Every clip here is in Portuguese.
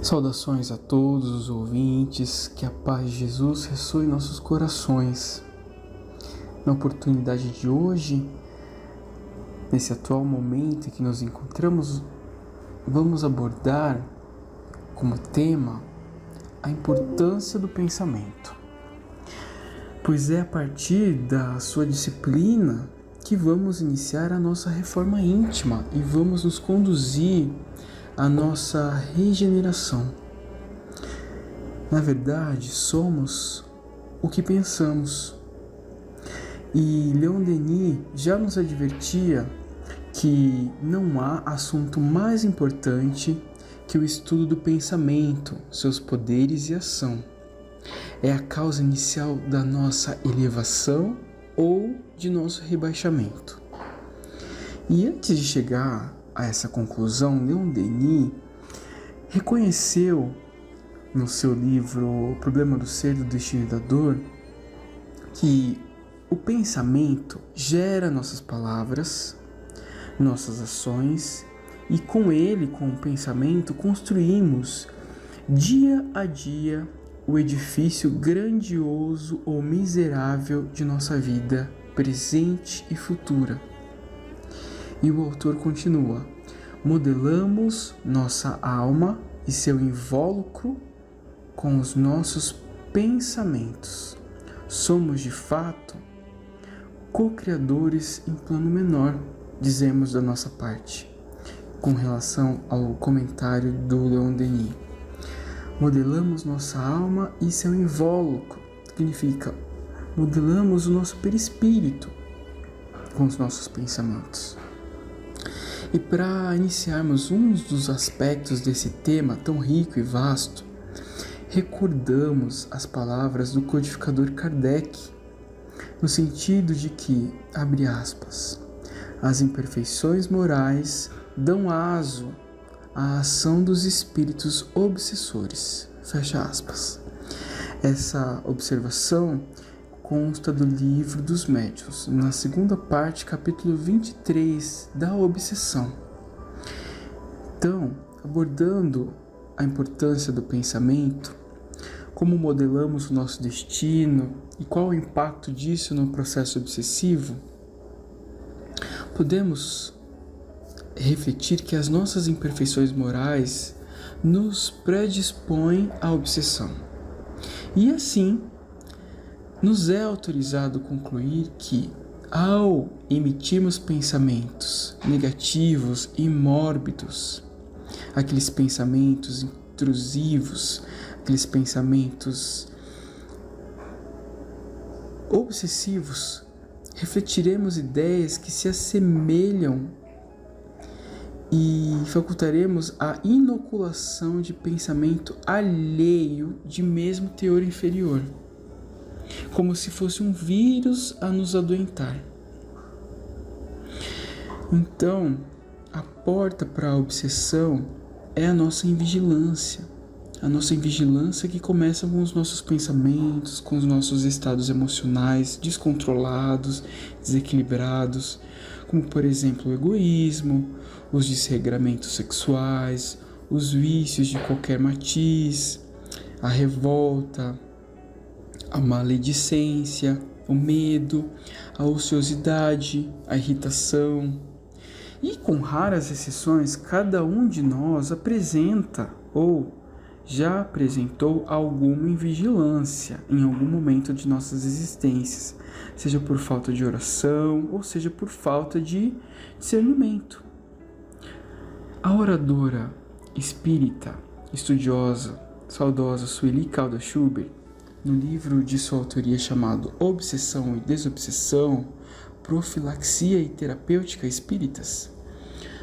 Saudações a todos os ouvintes, que a paz de Jesus ressoe em nossos corações. Na oportunidade de hoje, nesse atual momento em que nos encontramos, vamos abordar como tema a importância do pensamento. Pois é a partir da sua disciplina que vamos iniciar a nossa reforma íntima e vamos nos conduzir à nossa regeneração. Na verdade, somos o que pensamos. E Leon Denis já nos advertia que não há assunto mais importante que o estudo do pensamento, seus poderes e ação. É a causa inicial da nossa elevação ou de nosso rebaixamento. E antes de chegar a essa conclusão, Leon Denis reconheceu no seu livro O Problema do Ser, do Destino e da Dor que o pensamento gera nossas palavras, nossas ações e com ele, com o pensamento, construímos dia a dia o edifício grandioso ou miserável de nossa vida presente e futura. E o autor continua: modelamos nossa alma e seu invólucro com os nossos pensamentos. Somos, de fato, co-criadores em plano menor, dizemos da nossa parte, com relação ao comentário do Leon Denis. Modelamos nossa alma e seu invólucro, significa modelamos o nosso perispírito com os nossos pensamentos. E para iniciarmos um dos aspectos desse tema tão rico e vasto, recordamos as palavras do codificador Kardec, no sentido de que, abre aspas, as imperfeições morais dão aso à ação dos espíritos obsessores, fecha aspas. Essa observação consta do Livro dos Médiuns, na segunda parte, capítulo 23, da obsessão. Então, abordando a importância do pensamento, como modelamos o nosso destino e qual o impacto disso no processo obsessivo, podemos refletir que as nossas imperfeições morais nos predispõem à obsessão. E assim, nos é autorizado concluir que, ao emitirmos pensamentos negativos e mórbidos, aqueles pensamentos intrusivos, aqueles pensamentos obsessivos, refletiremos ideias que se assemelham e facultaremos a inoculação de pensamento alheio de mesmo teor inferior, como se fosse um vírus a nos adoentar. Então, a porta para a obsessão é a nossa invigilância. A nossa invigilância que começa com os nossos pensamentos, com os nossos estados emocionais descontrolados, desequilibrados, como por exemplo o egoísmo, os desregramentos sexuais, os vícios de qualquer matiz, a revolta, a maledicência, o medo, a ociosidade, a irritação. E com raras exceções, cada um de nós apresenta ou já apresentou alguma invigilância em algum momento de nossas existências, seja por falta de oração ou seja por falta de discernimento. A oradora espírita, estudiosa, saudosa Sueli Caldas Schubert, no livro de sua autoria chamado Obsessão e Desobsessão, Profilaxia e Terapêutica Espíritas,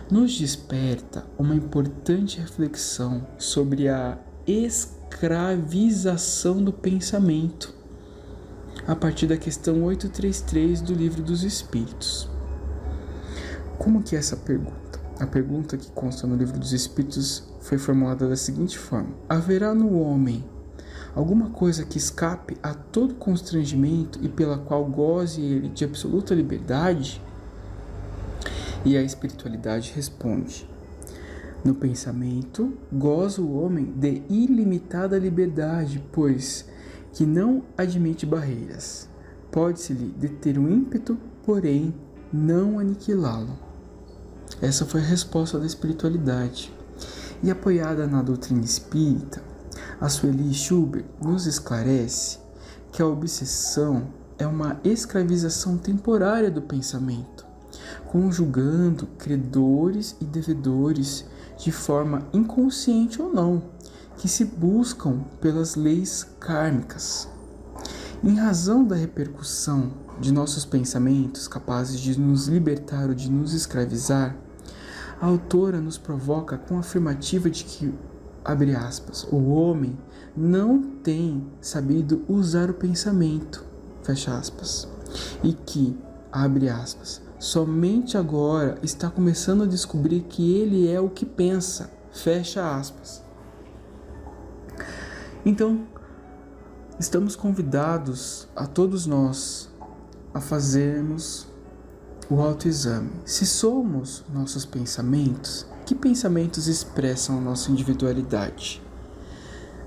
nos desperta uma importante reflexão sobre a escravização do pensamento, a partir da questão 833 do Livro dos Espíritos. Como que é essa pergunta? A pergunta que consta no Livro dos Espíritos foi formulada da seguinte forma: haverá no homem alguma coisa que escape a todo constrangimento e pela qual goze ele de absoluta liberdade? E a espiritualidade responde: No pensamento, goza o homem de ilimitada liberdade, pois que não admite barreiras. Pode-se-lhe deter o ímpeto, porém não aniquilá-lo. Essa foi a resposta da espiritualidade. E apoiada na doutrina espírita, a Sueli Schubert nos esclarece que a obsessão é uma escravização temporária do pensamento, conjugando credores e devedores de forma inconsciente ou não, que se buscam pelas leis kármicas. Em razão da repercussão de nossos pensamentos capazes de nos libertar ou de nos escravizar, a autora nos provoca com a afirmativa de que, abre aspas, o homem não tem sabido usar o pensamento, fecha aspas, e que, abre aspas, somente agora está começando a descobrir que ele é o que pensa, fecha aspas. Então, estamos convidados a todos nós a fazermos o autoexame. Se somos nossos pensamentos, que pensamentos expressam a nossa individualidade?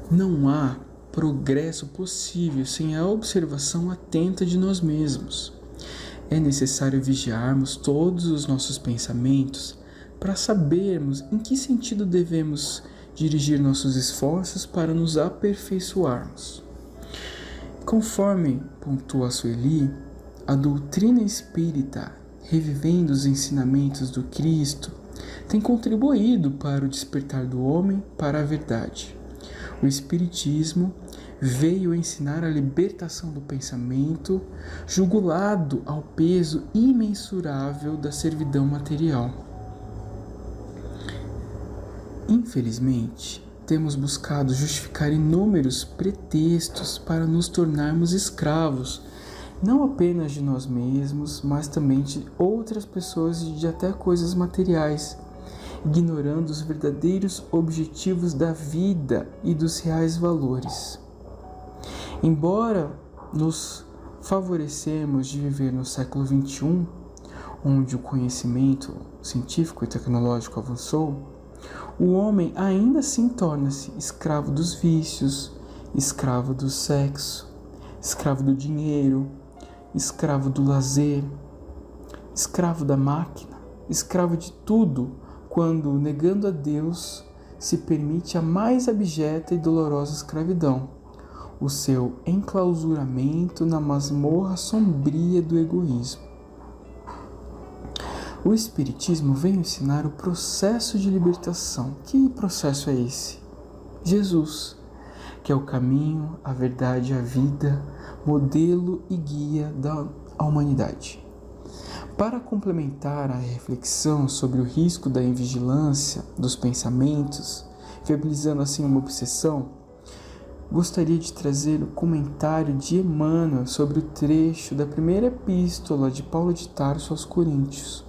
Não há progresso possível sem a observação atenta de nós mesmos. É necessário vigiarmos todos os nossos pensamentos para sabermos em que sentido devemos dirigir nossos esforços para nos aperfeiçoarmos. Conforme pontua a Sueli, a doutrina espírita, revivendo os ensinamentos do Cristo, tem contribuído para o despertar do homem para a verdade. O Espiritismo veio ensinar a libertação do pensamento, jugulado ao peso imensurável da servidão material. Infelizmente, temos buscado justificar inúmeros pretextos para nos tornarmos escravos, não apenas de nós mesmos, mas também de outras pessoas e de até coisas materiais, ignorando os verdadeiros objetivos da vida e dos reais valores. Embora nos favorecemos de viver no século XXI, onde o conhecimento científico e tecnológico avançou, o homem ainda assim torna-se escravo dos vícios, escravo do sexo, escravo do dinheiro, escravo do lazer, escravo da máquina, escravo de tudo, quando, negando a Deus, se permite a mais abjeta e dolorosa escravidão, o seu enclausuramento na masmorra sombria do egoísmo. O Espiritismo veio ensinar o processo de libertação. Que processo é esse? Jesus, que é o caminho, a verdade, a vida, modelo e guia da humanidade. Para complementar a reflexão sobre o risco da invigilância dos pensamentos, viabilizando assim uma obsessão, gostaria de trazer o comentário de Emmanuel sobre o trecho da primeira epístola de Paulo de Tarso aos Coríntios,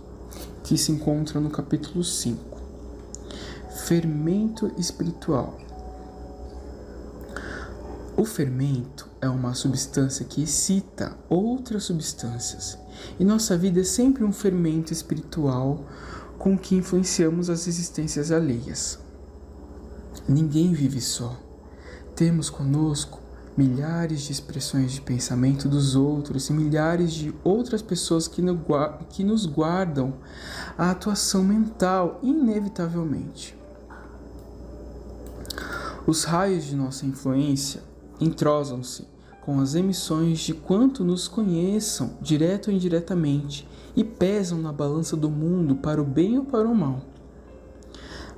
que se encontra no capítulo 5. Fermento espiritual. O fermento é uma substância que excita outras substâncias, e nossa vida é sempre um fermento espiritual com que influenciamos as existências alheias. Ninguém vive só. Temos conosco milhares de expressões de pensamento dos outros e milhares de outras pessoas que nos guardam a atuação mental, inevitavelmente. Os raios de nossa influência entrosam-se com as emissões de quanto nos conheçam, direto ou indiretamente, e pesam na balança do mundo para o bem ou para o mal.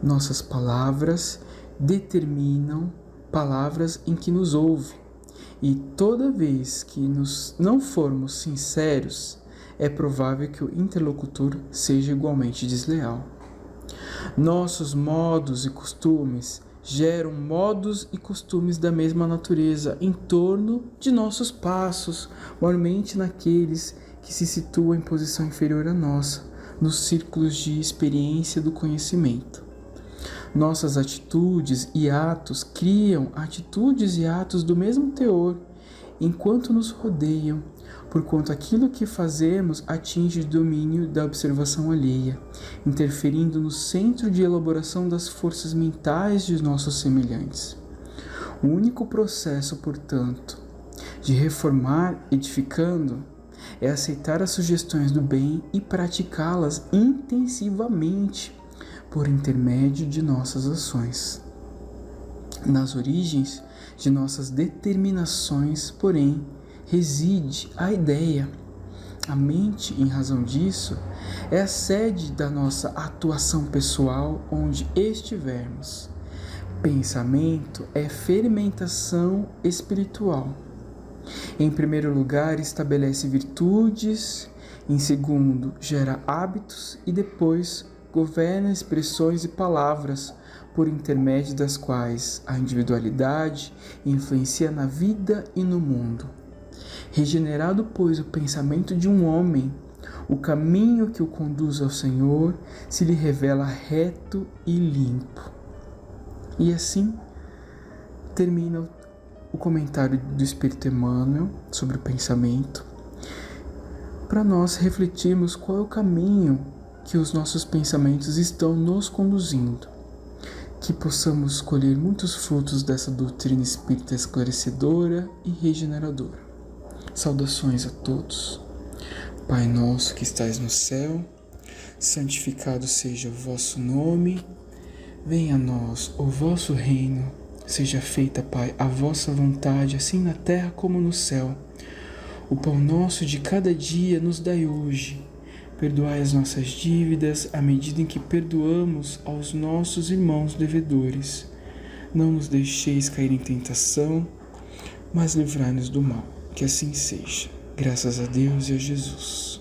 Nossas palavras determinam palavras em que nos ouve, e toda vez que não formos sinceros, é provável que o interlocutor seja igualmente desleal. Nossos modos e costumes geram modos e costumes da mesma natureza em torno de nossos passos, maiormente naqueles que se situam em posição inferior à nossa, nos círculos de experiência do conhecimento. Nossas atitudes e atos criam atitudes e atos do mesmo teor enquanto nos rodeiam, porquanto aquilo que fazemos atinge o domínio da observação alheia, interferindo no centro de elaboração das forças mentais de nossos semelhantes. O único processo, portanto, de reformar edificando é aceitar as sugestões do bem e praticá-las intensivamente por intermédio de nossas ações. Nas origens de nossas determinações, porém, reside a ideia. A mente, em razão disso, é a sede da nossa atuação pessoal onde estivermos. Pensamento é fermentação espiritual. Em primeiro lugar, estabelece virtudes, em segundo, gera hábitos e depois governa expressões e palavras por intermédio das quais a individualidade influencia na vida e no mundo. Regenerado, pois, o pensamento de um homem, o caminho que o conduz ao Senhor se lhe revela reto e limpo. E assim termina o comentário do Espírito Emmanuel sobre o pensamento, para nós refletirmos qual é o caminho que os nossos pensamentos estão nos conduzindo, que possamos colher muitos frutos dessa doutrina espírita esclarecedora e regeneradora. Saudações a todos. Pai nosso que estais no céu, santificado seja o vosso nome, venha a nós o vosso reino, seja feita, Pai, a vossa vontade, assim na terra como no céu. O pão nosso de cada dia nos dai hoje. Perdoai as nossas dívidas, à medida em que perdoamos aos nossos irmãos devedores. Não nos deixeis cair em tentação, mas livrai-nos do mal. Que assim seja. Graças a Deus e a Jesus.